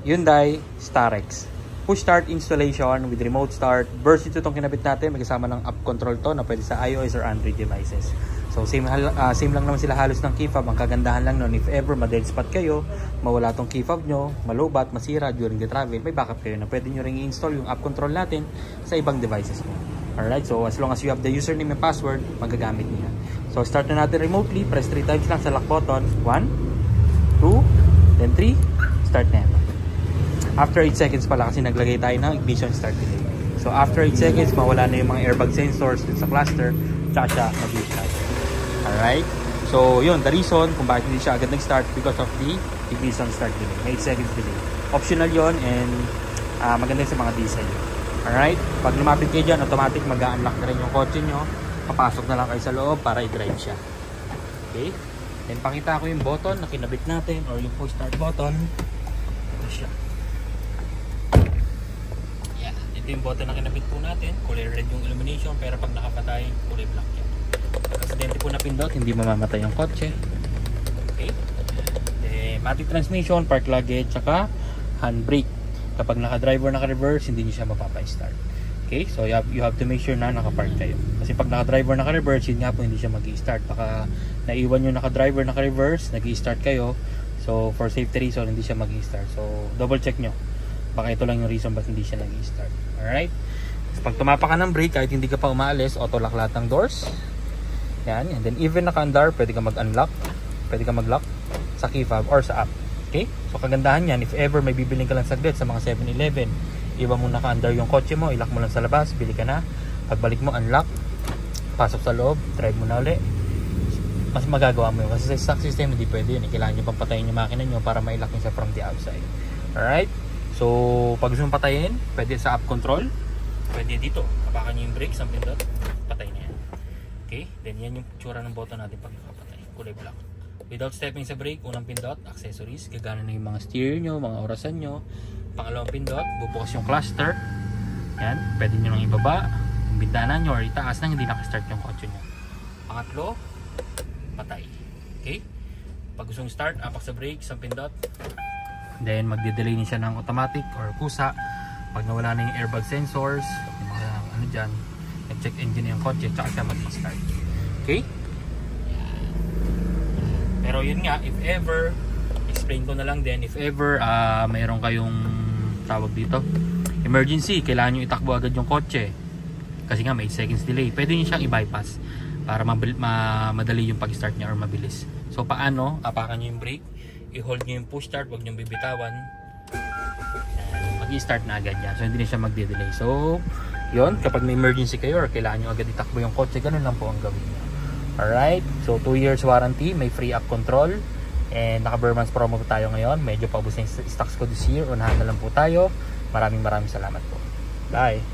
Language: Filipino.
Hyundai Starex. Push start installation with remote start. Burst ito itong kinabit natin. May kasama ng app control to na pwede sa iOS or Android devices. So same lang naman sila halos ng key fob. Ang kagandahan lang nun, if ever ma-dead spot kayo, mawala tong key fob nyo, malubat, masira during the travel, may backup kayo na pwede nyo ring i-install yung app control natin sa ibang devices mo. Alright, so as long as you have the username and password, magagamit niya. So start na natin remotely. Press 3 times lang sa lock button. 1, 2, then 3. Start na yan. After 8 seconds pala kasi naglagay tayo ng ignition start delay. So after 8 seconds, mawala na yung mga airbag sensors sa cluster, tsaka siya mag-start. Alright? So yun, the reason kung bakit hindi siya agad nag-start because of the ignition start delay. May 8 seconds delay. Optional yon and maganda sa mga diesel. Alright? Pag lumapit kayo dyan, automatic mag-unlock na rin yung kotse nyo. Papasok na lang kayo sa loob para i-drive siya. Okay? Then pakita ko yung button na kinabit natin or yung push start button. Ito siya. Yung button na kinabit po natin, kulay red yung illumination, pero pag nakapatay, kulay black yan. Pag aksidente po na pindot, hindi mamamatay yung kotse. Okay. Matic transmission, park luggage, tsaka handbrake. Kapag naka-driver, naka-reverse, hindi nyo siya mapapa-start. Okay, so you have to make sure na naka-park kayo. Kasi pag naka-driver, naka-reverse, yun nga po hindi siya mag-i-start. Baka naiwan yung naka-driver, naka-reverse, nag-i-start kayo. So for safety reason, hindi siya mag-i-start. So double check nyo. Baka ito lang yung reason ba't hindi siya nag-i-start. Alright? So, pag tumapa ka ng brake, kahit hindi ka pa umaalis, auto-lock lahat ng doors. Yan. And then even naka-andar, pwede ka mag-unlock. Pwede ka mag-lock sa key fob or sa app. Okay? So kagandahan yan, if ever may bibiling ka lang saglit sa mga 7-Eleven, iba mo naka-andar yung kotse mo, ilock mo lang sa labas, bili ka na. Pagbalik mo, unlock. Pasok sa loob, drive mo na ulit. Mas magagawa mo yun. Kasi sa stock system, hindi pwede yun. Kailangan nyo pang patayin yung makina nyo para ma-lock nyo siya from the outside. Alright? So, pag gusto mong patayin, pwede sa app control. Pwede dito. Hapakan nyo yung brakes, ang pindot. Patay na yan. Okay? Then, yan yung tsura ng button natin pag nakapatay. Kulay black. Without stepping sa brake, unang pindot, accessories. Gagana na yung mga steer nyo, mga orasan nyo. Pangalawang pindot, bubukas yung cluster. Yan. Pwede nyo nang ibaba. Yung bintana nyo or itaas nang hindi nakastart yung kotse nyo. Pangatlo, patay. Okay? Pag gusto mong start, apak sa brake, isang pindot. Then magde-delay niya siya ng automatic or kusa. Pag nawala na yung airbag sensors, yung mga ano dyan, nag-check engine yung kotse, tsaka siya mag-start. Okay? Pero yun nga, if ever, explain ko na lang din, if ever mayroon kayong tawag dito, emergency, kailangan nyo itakbo agad yung kotse. Kasi nga may 8 seconds delay. Pwede nyo siyang i-bypass para madali yung pag-start niya or mabilis. So paano? Apakan nyo yung brake, i-hold nyo yung push start, huwag nyo bibitawan, mag-i-start na agad yan. So hindi na siya magde-delay. So yun, kapag may emergency kayo or kailangan nyo agad itakbo yung kotse, ganun lang po ang gawin nyo. Alright, so 2 years warranty, may free app control, and naka-Burmans promo po tayo ngayon. Medyo paubos na yung stocks ko this year, unahan na lang po tayo. Maraming salamat po. Bye!